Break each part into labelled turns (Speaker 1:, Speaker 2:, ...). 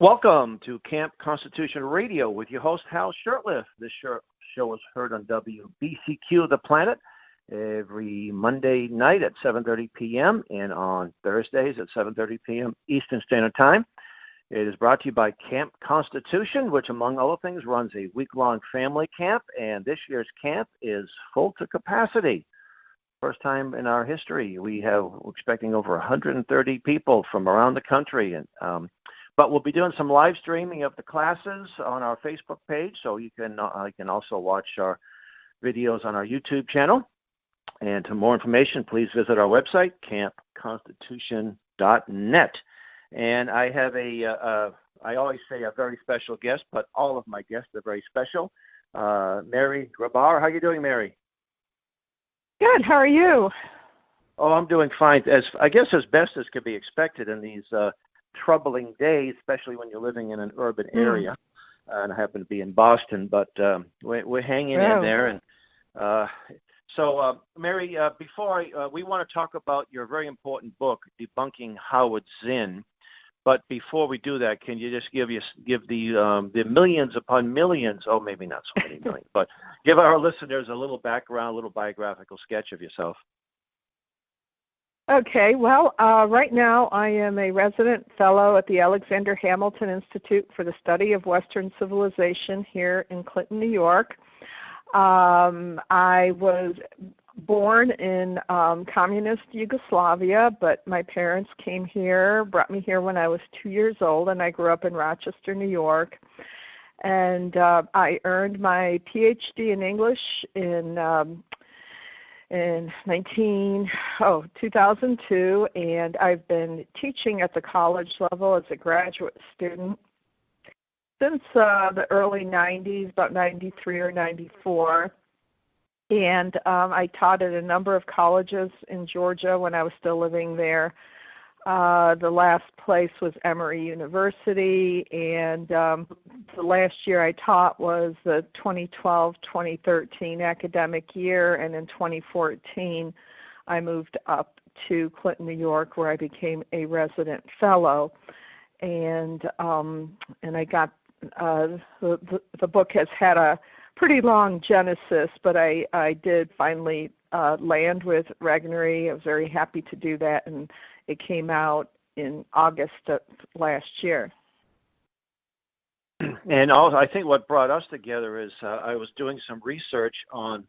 Speaker 1: Welcome to Camp Constitution Radio with your host, Hal Shurtleff. This show is heard on WBCQ The Planet every Monday night at 7:30 p.m. and on Thursdays at 7:30 p.m. Eastern Standard Time. It is brought to you by Camp Constitution, which, among other things, runs a week-long family camp, and this year's camp is full to capacity. First time in our history. We're expecting over 130 people from around the country, and but we'll be doing some live streaming of the classes on our Facebook page, so you can also watch our videos on our YouTube channel. And for more information, please visit our website, campconstitution.net. And I have I always say a very special guest, but all of my guests are very special. Mary Grabar. How are you doing, Mary?
Speaker 2: Good. How are you?
Speaker 1: Oh, I'm doing fine. As best as could be expected in these troubling days, especially when you're living in an urban area. And I happen to be in Boston, but we're hanging in there. And so, Mary, we want to talk about your very important book, Debunking Howard Zinn. But before we do that, can you just give the millions upon millions, oh, maybe not so many millions, but give our listeners a little background, a little biographical sketch of yourself?
Speaker 2: Okay, well, right now I am a resident fellow at the Alexander Hamilton Institute for the Study of Western Civilization here in Clinton, New York. I was born in communist Yugoslavia, but my parents brought me here when I was 2 years old, and I grew up in Rochester, New York. And I earned my PhD in English in 2002, and I've been teaching at the college level as a graduate student since the early 90s, about 93 or 94. And I taught at a number of colleges in Georgia when I was still living there. The last place was Emory University, and the last year I taught was the 2012-2013 academic year, and in 2014 I moved up to Clinton, New York, where I became a resident fellow. And I got the book has had a pretty long genesis, but I did finally land with Regnery. I was very happy to do that, and it came out in August of last year.
Speaker 1: And also, I think what brought us together is I was doing some research on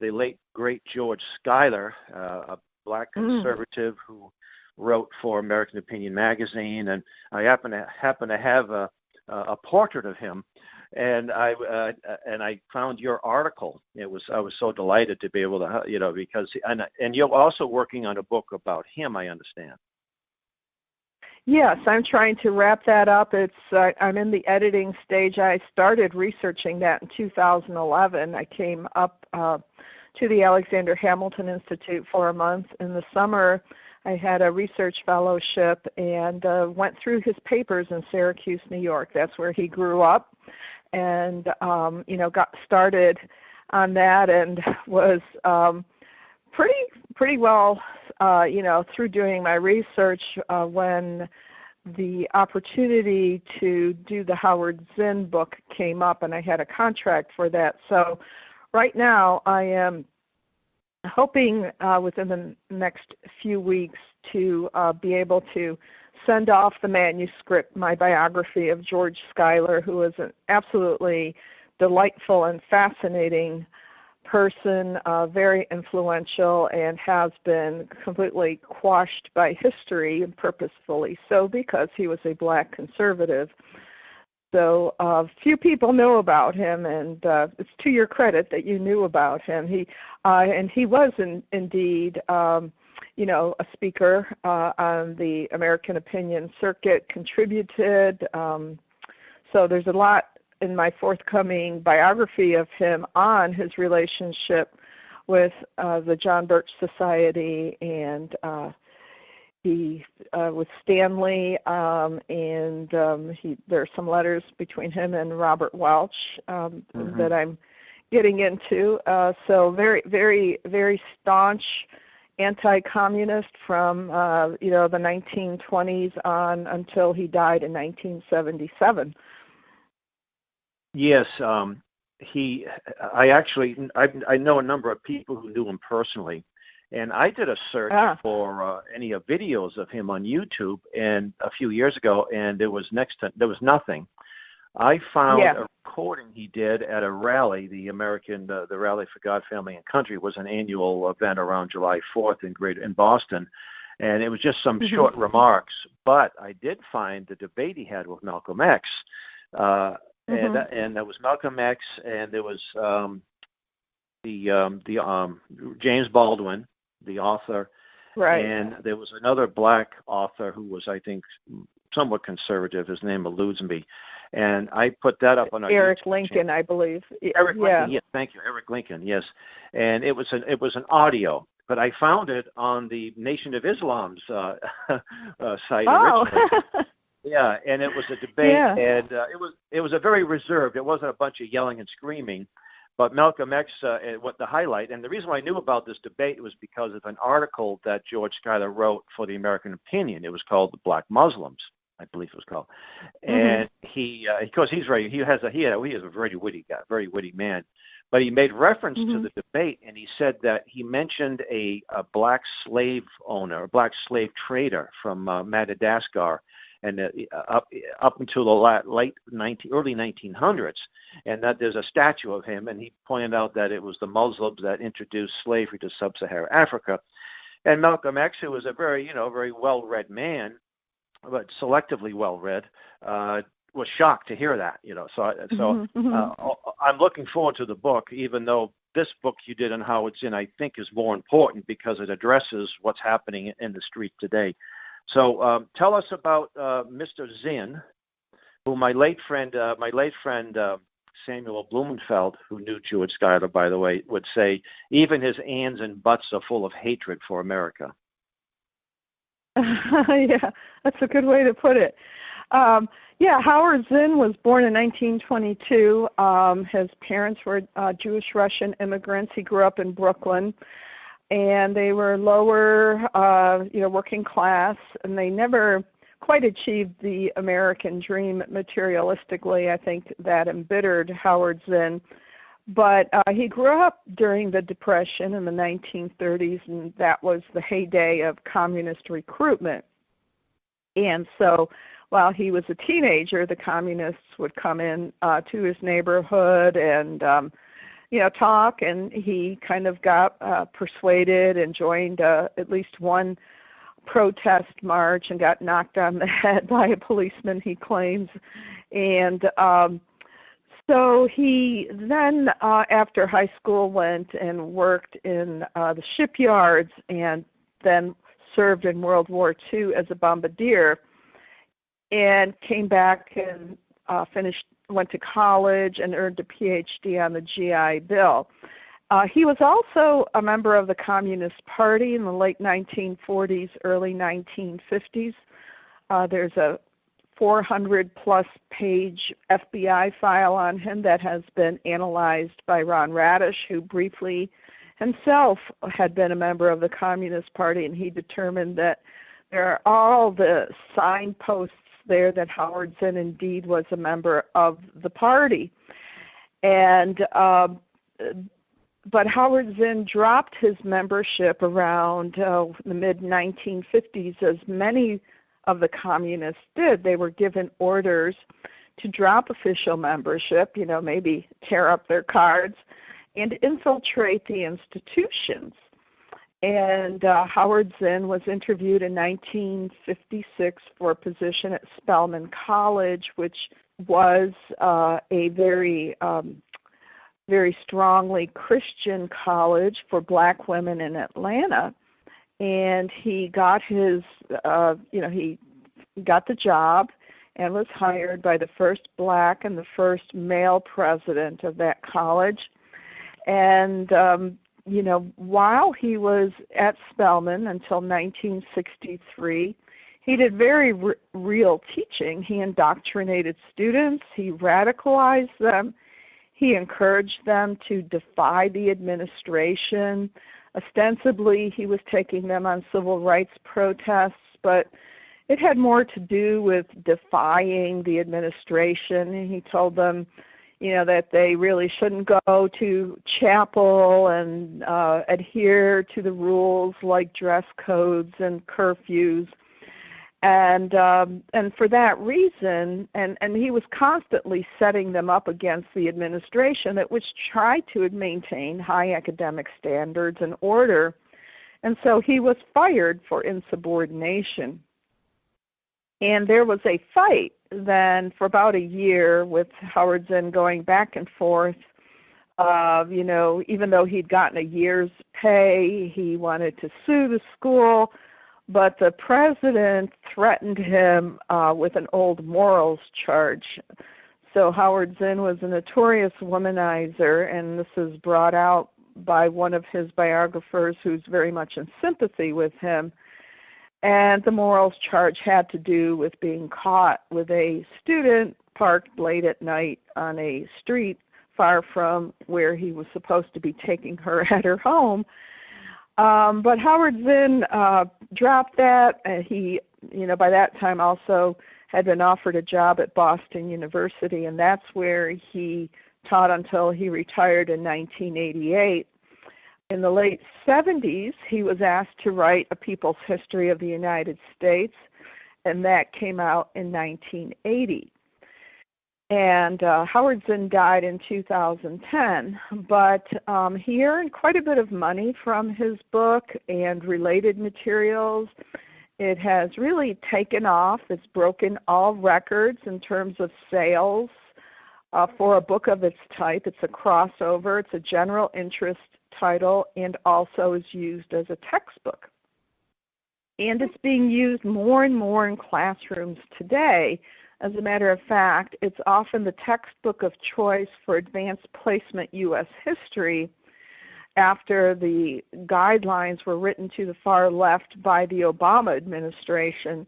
Speaker 1: the late, great George Schuyler, a black conservative who wrote for American Opinion magazine, and I happen to have a portrait of him. And I found your article. I was so delighted to be able to, because and you're also working on a book about him, I understand.
Speaker 2: Yes, I'm trying to wrap that up. I'm in the editing stage. I started researching that in 2011. I came up to the Alexander Hamilton Institute for a month in the summer. I had a research fellowship and went through his papers in Syracuse, New York. That's where he grew up. And got started on that, and was pretty well through doing my research when the opportunity to do the Howard Zinn book came up, and I had a contract for that. So right now I am hoping within the next few weeks to be able to send off the manuscript, my biography of George Schuyler, who is an absolutely delightful and fascinating person, very influential, and has been completely quashed by history, and purposefully so, because he was a black conservative. So few people know about him, and it's to your credit that you knew about him. He was indeed a speaker on the American Opinion circuit, contributed. So there's a lot in my forthcoming biography of him on his relationship with the John Birch Society and with Stanley, and there are some letters between him and Robert Welch that I'm getting into. So very, very, very staunch anti-communist from the 1920s on until he died in 1977.
Speaker 1: Yes, I know a number of people who knew him personally, and I did a search for any videos of him on YouTube and a few years ago, and there was nothing. I found a recording he did at a rally, the Rally for God, Family, and Country. Was an annual event around July 4th in Boston, and it was just some short remarks. But I did find the debate he had with Malcolm X. And that was Malcolm X, and there was James Baldwin, the author,
Speaker 2: right?
Speaker 1: And there was another black author who was, I think, somewhat conservative. His name eludes me, and I put that up on our
Speaker 2: Eric
Speaker 1: YouTube
Speaker 2: Lincoln,
Speaker 1: channel.
Speaker 2: I believe.
Speaker 1: Eric Lincoln, yes, thank you, Eric Lincoln, yes, and it was an audio. But I found it on the Nation of Islam's site originally. Yeah, and it was a debate, and it was a very reserved. It wasn't a bunch of yelling and screaming, but Malcolm X, what the highlight, and the reason why I knew about this debate was because of an article that George Schuyler wrote for the American Opinion. It was called "The Black Muslims," I believe it was called, and he, of course, he is a very witty guy, very witty man. But he made reference to the debate, and he said that he mentioned a black slave owner, a black slave trader from Madagascar, and up until the early 1900s, and that there's a statue of him, and he pointed out that it was the Muslims that introduced slavery to sub-Saharan Africa. And Malcolm X, who was a very well-read man, but selectively well-read, was shocked to hear that, I'm looking forward to the book, even though this book you did on Howard Zinn, I think, is more important because it addresses what's happening in the street today. So tell us about Mr. Zinn, who my late friend Samuel Blumenfeld, who knew George Schuyler, by the way, would say even his ands and butts are full of hatred for America.
Speaker 2: Yeah, that's a good way to put it. Howard Zinn was born in 1922. His parents were Jewish-Russian immigrants. He grew up in Brooklyn, and they were lower, working class, and they never quite achieved the American dream materialistically. I think that embittered Howard Zinn. But he grew up during the Depression in the 1930s, and that was the heyday of communist recruitment. And so while he was a teenager, the communists would come in to his neighborhood and talk, and he kind of got persuaded and joined at least one protest march and got knocked on the head by a policeman, he claims. And so he then, after high school, went and worked in the shipyards and then served in World War II as a bombardier, and came back and went to college and earned a PhD on the GI Bill. He was also a member of the Communist Party in the late 1940s, early 1950s. There's a 400-plus page FBI file on him that has been analyzed by Ron Radish, who briefly himself had been a member of the Communist Party, and he determined that there are all the signposts there that Howard Zinn indeed was a member of the party. And but Howard Zinn dropped his membership around the mid-1950s, as many of the communists did. They were given orders to drop official membership, maybe tear up their cards, and infiltrate the institutions. And Howard Zinn was interviewed in 1956 for a position at Spelman College, which was a very strongly Christian college for black women in Atlanta. And he got his, he got the job and was hired by the first black and the first male president of that college. And while he was at Spelman until 1963, he did very real teaching. He indoctrinated students. He radicalized them. He encouraged them to defy the administration, Ostensibly, he was taking them on civil rights protests, but it had more to do with defying the administration. He told them, that they really shouldn't go to chapel and adhere to the rules like dress codes and curfews. And for that reason, and he was constantly setting them up against the administration that which tried to maintain high academic standards and order. And so he was fired for insubordination. And there was a fight then for about a year with Howard Zinn going back and forth. Even though he'd gotten a year's pay, he wanted to sue the school. But the president threatened him with an old morals charge. So Howard Zinn was a notorious womanizer, and this is brought out by one of his biographers who's very much in sympathy with him. And the morals charge had to do with being caught with a student parked late at night on a street far from where he was supposed to be taking her at her home. But Howard Zinn dropped that. He, by that time also had been offered a job at Boston University, and that's where he taught until he retired in 1988. In the late 70s, he was asked to write A People's History of the United States, and that came out in 1980. And Howard Zinn died in 2010, but he earned quite a bit of money from his book and related materials. It has really taken off. It's broken all records in terms of sales for a book of its type. It's a crossover. It's a general interest title and also is used as a textbook. And it's being used more and more in classrooms today. As a matter of fact, it's often the textbook of choice for advanced placement U.S. history after the guidelines were written to the far left by the Obama administration.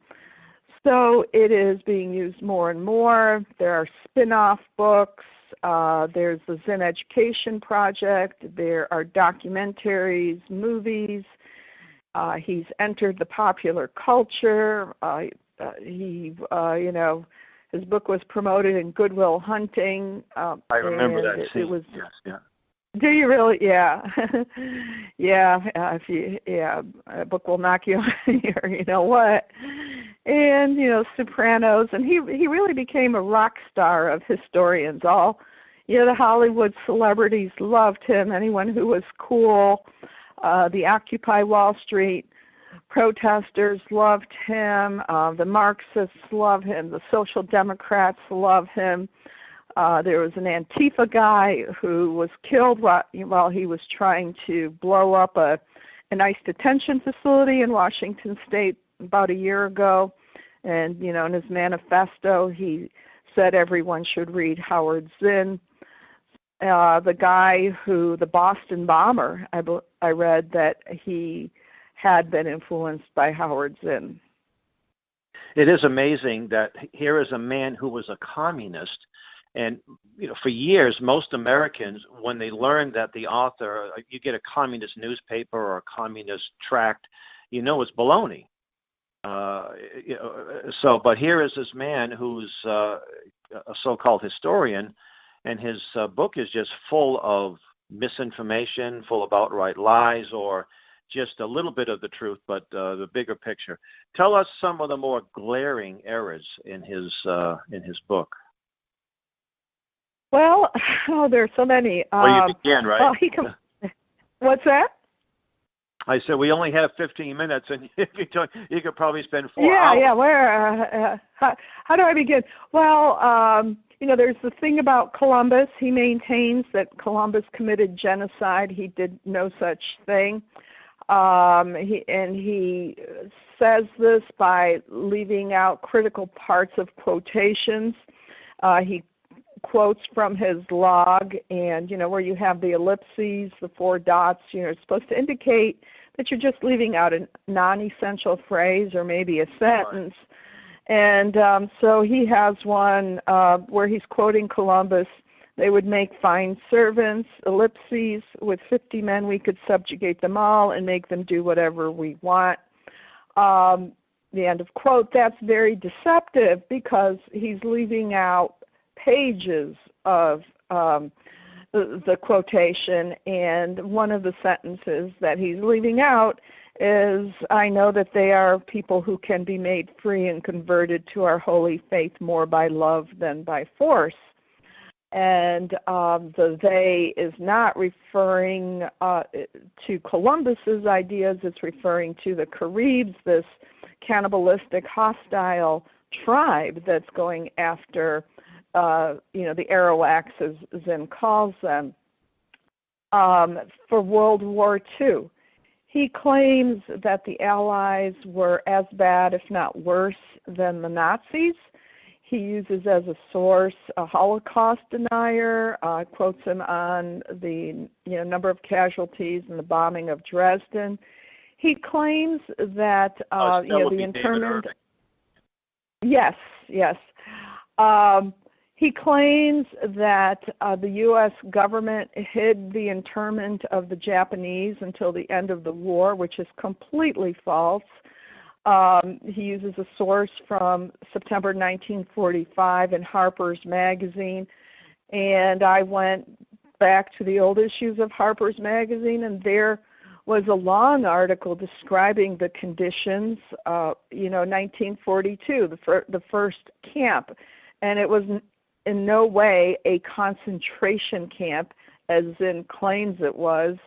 Speaker 2: So it is being used more and more. There are spin-off books. There's the Zinn Education Project. There are documentaries, movies. He's entered the popular culture. His book was promoted in Good Will Hunting.
Speaker 1: I remember that scene.
Speaker 2: It was,
Speaker 1: yes, yeah.
Speaker 2: Do you really? Yeah, a book will knock you or you know what. And Sopranos, and he really became a rock star of historians. All the Hollywood celebrities loved him. Anyone who was cool, the Occupy Wall Street protesters loved him. The Marxists love him. The Social Democrats love him. There was an Antifa guy who was killed while he was trying to blow up an ICE detention facility in Washington State about a year ago. And, in his manifesto, he said everyone should read Howard Zinn. The guy the Boston bomber, I read that he had been influenced by Howard Zinn.
Speaker 1: It is amazing that here is a man who was a communist. And, for years, most Americans, when they learned that the author, you get a communist newspaper or a communist tract, it's baloney. But here is this man who's a so-called historian, and his book is just full of misinformation, full of outright lies, or just a little bit of the truth, but the bigger picture. Tell us some of the more glaring errors in his book.
Speaker 2: Well, there are so many.
Speaker 1: Well, you begin, right?
Speaker 2: What's that?
Speaker 1: I said we only have 15 minutes, and you could probably spend 4 hours.
Speaker 2: Yeah. Where? How do I begin? Well, there's the thing about Columbus. He maintains that Columbus committed genocide. He did no such thing. He says this by leaving out critical parts of quotations. He quotes from his log, and where you have the ellipses, the 4 dots, it's supposed to indicate that you're just leaving out a non-essential phrase or maybe a sentence. Right. And so he has one where he's quoting Columbus They would make fine servants, ellipses. With 50 men, we could subjugate them all and make them do whatever we want. The end of quote. That's very deceptive because he's leaving out pages of the quotation, and one of the sentences that he's leaving out is, I know that they are people who can be made free and converted to our holy faith more by love than by force. And the they is not referring to Columbus's ideas. It's referring to the Caribs, this cannibalistic, hostile tribe that's going after, the Arawaks, as Zinn calls them, for World War II. He claims that the Allies were as bad, if not worse, than the Nazis. He uses as a source a Holocaust denier, quotes him on the number of casualties in the bombing of Dresden. He claims that the internment. Yes. He claims that the U.S. government hid the internment of the Japanese until the end of the war, which is completely false. He uses a source from September 1945 in Harper's Magazine, and I went back to the old issues of Harper's Magazine, and there was a long article describing the conditions, 1942, the first camp, and it was in no way a concentration camp, as Zinn claims it was.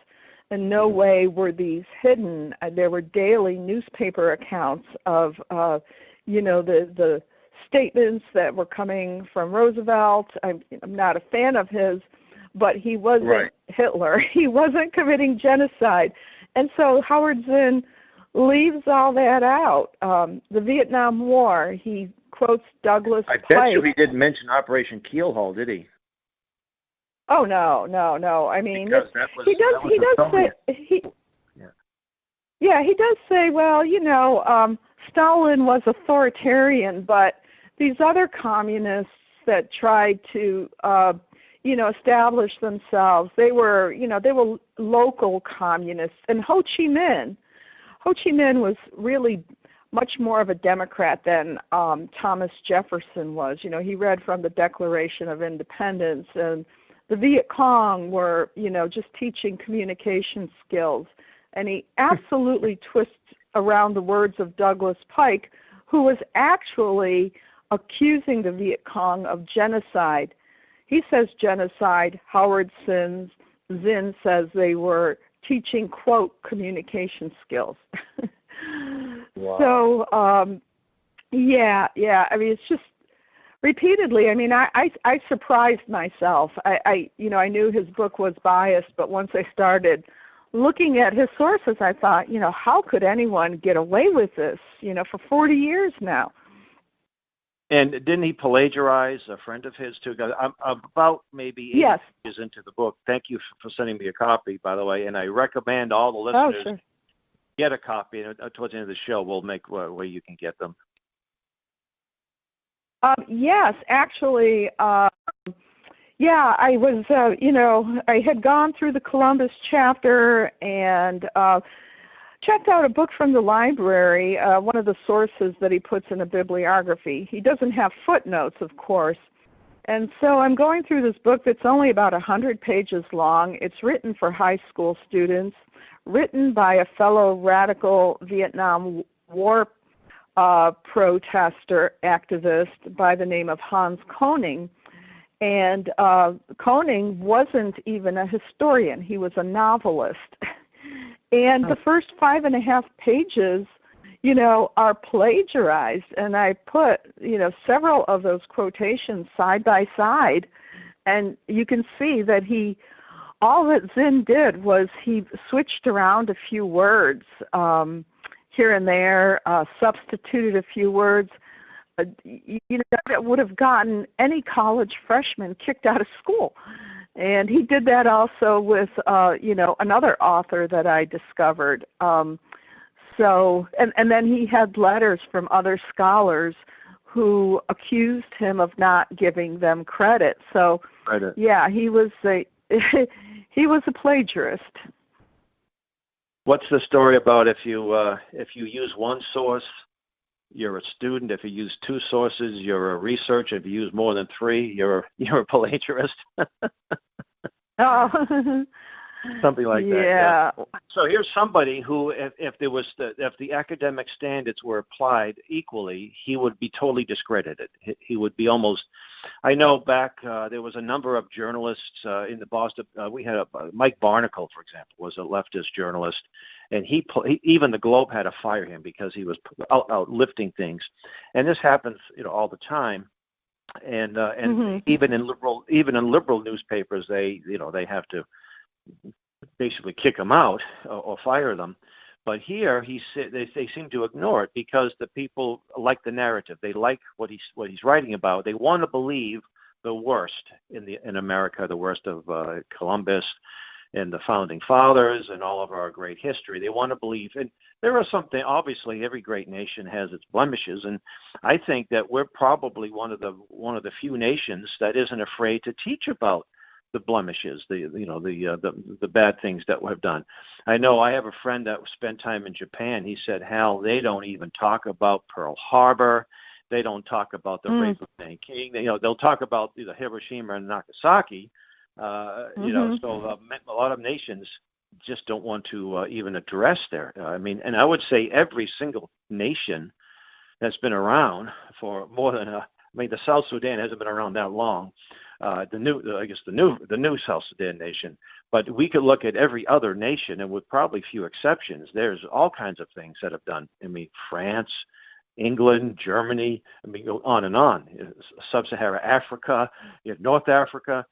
Speaker 2: In no way were these hidden. There were daily newspaper accounts of, the statements that were coming from Roosevelt. I'm not a fan of his, but he wasn't Hitler. He wasn't committing genocide. And so Howard Zinn leaves all that out. The Vietnam War, he quotes Douglas Pike.
Speaker 1: I bet you he didn't mention Operation Keelhaul, did he?
Speaker 2: Oh no! I mean, he does say, well, Stalin was authoritarian, but these other communists that tried to, establish themselves, they were local communists. And Ho Chi Minh was really much more of a Democrat than Thomas Jefferson was. He read from the Declaration of Independence, and the Viet Cong were, just teaching communication skills. And he absolutely twists around the words of Douglas Pike, who was actually accusing the Viet Cong of genocide. He says genocide. Howard Zinn says they were teaching, quote, communication skills.
Speaker 1: Wow.
Speaker 2: So, I mean, it's just repeatedly. I mean, I surprised myself. I knew his book was biased, but once I started looking at his sources, I thought, how could anyone get away with this, for 40 years now?
Speaker 1: And didn't he plagiarize a friend of his, too? I'm about maybe 8 pages into the book. Thank you for sending me a copy, by the way, and I recommend all the listeners get a copy. And towards the end of the show, we'll make where you can get them.
Speaker 2: Yes, actually, I was, I had gone through the Columbus chapter and checked out a book from the library, one of the sources that he puts in a bibliography. He doesn't have footnotes, of course. And so I'm going through this book that's only about 100 pages long. It's written for high school students, written by a fellow radical Vietnam War protester activist by the name of Hans Koning. And Koning wasn't even a historian. He was a novelist. And the first 5.5 pages, are plagiarized. And I put, several of those quotations side by side. And you can see that all that Zinn did was he switched around a few words here and there, substituted a few words. That would have gotten any college freshman kicked out of school. And he did that also with, another author that I discovered. And then he had letters from other scholars who accused him of not giving them credit. So, yeah, he was a plagiarist.
Speaker 1: What's the story about if you use one source, you're a student? If you use two sources, you're a researcher. If you use more than three, you're a plagiarist.
Speaker 2: Oh.
Speaker 1: Something like that.
Speaker 2: Yeah.
Speaker 1: So here's somebody who, if the academic standards were applied equally, he would be totally discredited. He would be almost. I know back there was a number of journalists in the Boston. We had Mike Barnacle, for example, was a leftist journalist, and even the Globe had to fire him because he was out lifting things, and this happens all the time. And even in liberal newspapers, they have to basically kick them out or fire them. But here they seem to ignore it because the people like the narrative. They like what he's writing about. They want to believe the worst in America, the worst of Columbus and the founding fathers and all of our great history. They want to believe, and there are something. Obviously, every great nation has its blemishes, and I think that we're probably one of the few nations that isn't afraid to teach about the blemishes, the bad things that we've done. I know I have a friend that spent time in Japan. He said, Hal, they don't even talk about Pearl Harbor. They don't talk about the rape of Nanking. They'll talk about Hiroshima and Nagasaki. So a lot of nations just don't want to even address there. And I would say every single nation that's been around for more than the South Sudan hasn't been around that long. The new South Sudan nation, but we could look at every other nation, and with probably few exceptions, there's all kinds of things that have done. France, England, Germany. Go on and on. Sub-Saharan Africa, North Africa.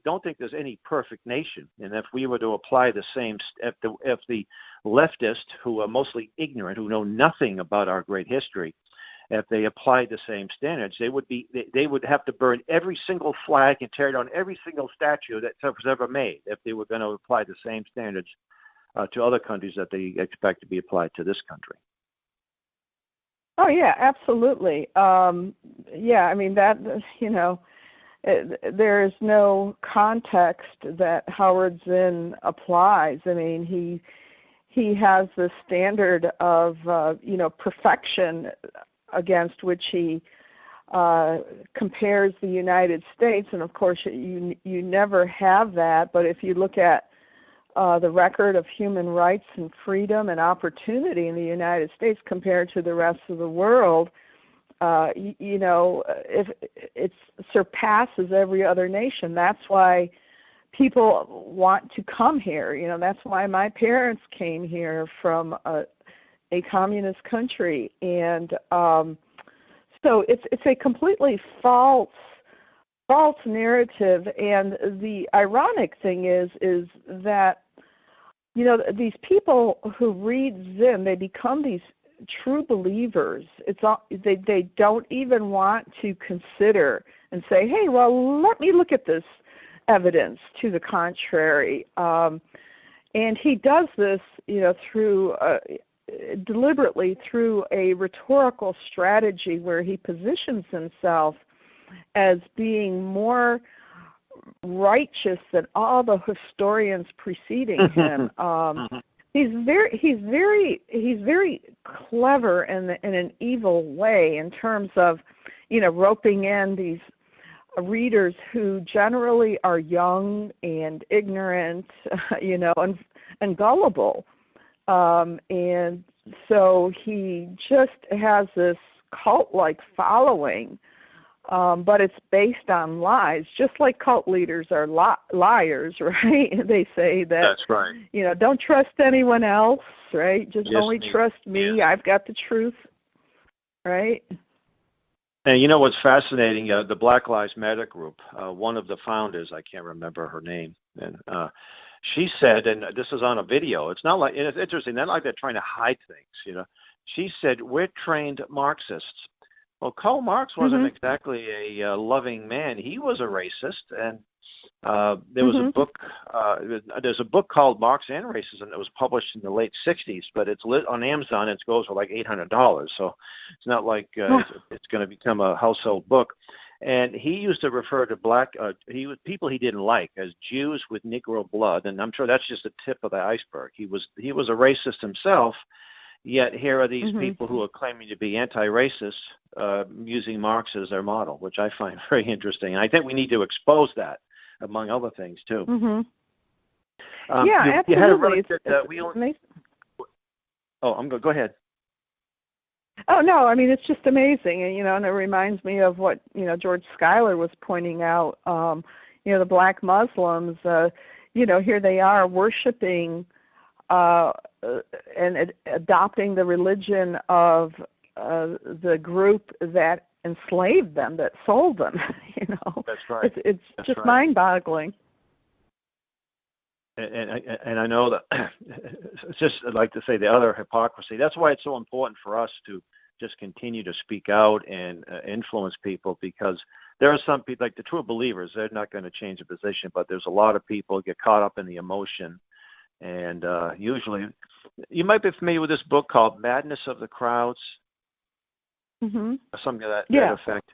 Speaker 1: Don't think there's any perfect nation. And if we were to apply the same, if the leftists, who are mostly ignorant, who know nothing about our great history, if they applied the same standards, they would have to burn every single flag and tear down every single statue that was ever made if they were going to apply the same standards to other countries that they expect to be applied to this country.
Speaker 2: Oh yeah, absolutely. There is no context that Howard Zinn applies. He has the standard of perfection against which he compares the United States, and of course you never have that. But if you look at the record of human rights and freedom and opportunity in the United States compared to the rest of the world, if it surpasses every other nation. That's why people want to come here. That's why my parents came here from a communist country, and so it's a completely false narrative. And the ironic thing is that these people who read Zinn, they become these true believers. They don't even want to consider and say, hey, well, let me look at this evidence to the contrary. And he does this, through deliberately through a rhetorical strategy where he positions himself as being more righteous than all the historians preceding him. He's very clever in an evil way in terms of, roping in these readers who generally are young and ignorant, and gullible. And so he just has this cult-like following, but it's based on lies, just like cult leaders are liars, right? They say that,
Speaker 1: that's right.
Speaker 2: Don't trust anyone else, right? Just only trust me.
Speaker 1: Yeah.
Speaker 2: I've got the truth, right?
Speaker 1: And what's fascinating, the Black Lives Matter group, one of the founders, I can't remember her name, and she said, and this is on a video, it's interesting, not like they're trying to hide things, She said, we're trained Marxists. Well, Karl Marx wasn't exactly a loving man. He was a racist, and There was a book. There's a book called Marx and Racism that was published in the late '60s, but it's lit on Amazon. And it goes for like $800, so it's not like it's going to become a household book. And he used to refer to people he didn't like as Jews with Negro blood, and I'm sure that's just the tip of the iceberg. He was a racist himself, yet here are these people who are claiming to be anti-racist, using Marx as their model, which I find very interesting. And I think we need to expose that, among other things too.
Speaker 2: Yeah,
Speaker 1: you
Speaker 2: absolutely.
Speaker 1: Go ahead.
Speaker 2: Oh no, I mean it's just amazing, and it reminds me of what George Schuyler was pointing out. The black Muslims, here they are worshiping and adopting the religion of the group that enslaved them, that sold them.
Speaker 1: That's right.
Speaker 2: It's
Speaker 1: That's
Speaker 2: just
Speaker 1: right.
Speaker 2: mind-boggling.
Speaker 1: And I know that it's just, I'd like to say, the other hypocrisy. That's why it's so important for us to just continue to speak out and influence people, because there are some people, like the true believers, they're not going to change the position, but there's a lot of people who get caught up in the emotion. And usually, you might be familiar with this book called Madness of the Crowds, something to that effect.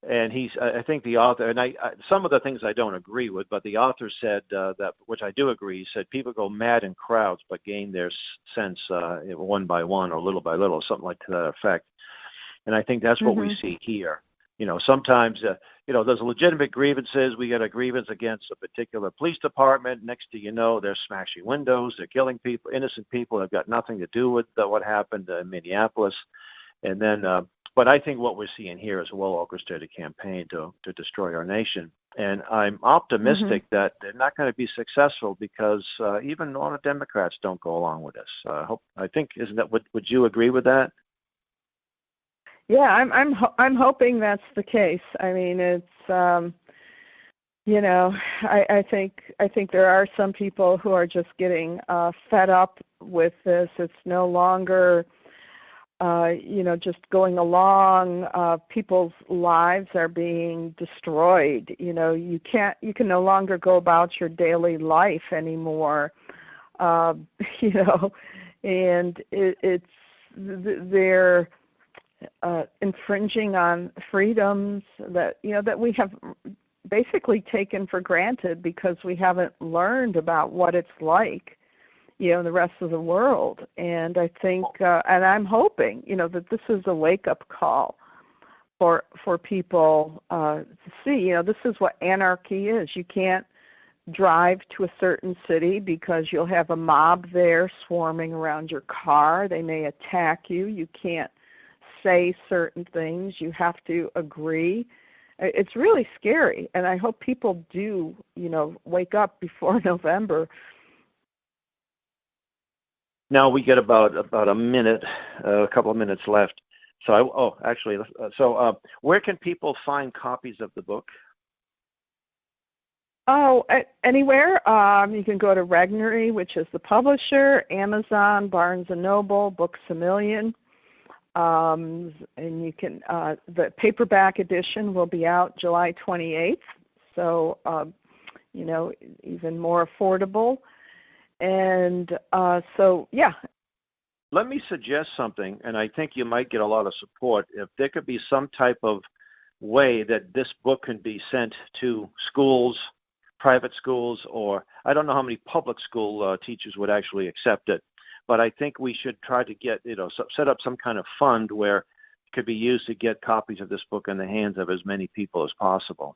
Speaker 1: And I think the author, and some of the things I don't agree with, but the author said that, which I do agree, he said people go mad in crowds but gain their sense one by one or little by little, something like to that effect. And I think that's what we see here. Sometimes, there's legitimate grievances. We get a grievance against a particular police department. Next thing you know, they're smashing windows. They're killing people, innocent people that have got nothing to do with what happened in Minneapolis. And then, but I think what we're seeing here is a well-orchestrated campaign to destroy our nation. And I'm optimistic that they're not going to be successful, because even a lot of Democrats don't go along with this. Would you agree with that?
Speaker 2: Yeah, I'm hoping that's the case. I mean, it's I think there are some people who are just getting fed up with this. It's no longer just going along. People's lives are being destroyed. You can no longer go about your daily life anymore. And they're infringing on freedoms that we have basically taken for granted because we haven't learned about what it's like in the rest of the world. And I think and I'm hoping that this is a wake-up call for people to see this is what anarchy is. You can't drive to a certain city because you'll have a mob there swarming around your car. They may attack you. You can't say certain things. You have to agree. It's really scary, and I hope people do, wake up before November.
Speaker 1: Now we get about a minute, a couple of minutes left. So where can people find copies of the book?
Speaker 2: Oh, anywhere. You can go to Regnery, which is the publisher, Amazon, Barnes & Noble, Books A Million. And you can, the paperback edition will be out July 28th, so, even more affordable. And yeah.
Speaker 1: Let me suggest something, and I think you might get a lot of support. If there could be some type of way that this book can be sent to schools, private schools, or I don't know how many public school teachers would actually accept it. But I think we should try to get, set up some kind of fund where it could be used to get copies of this book in the hands of as many people as possible.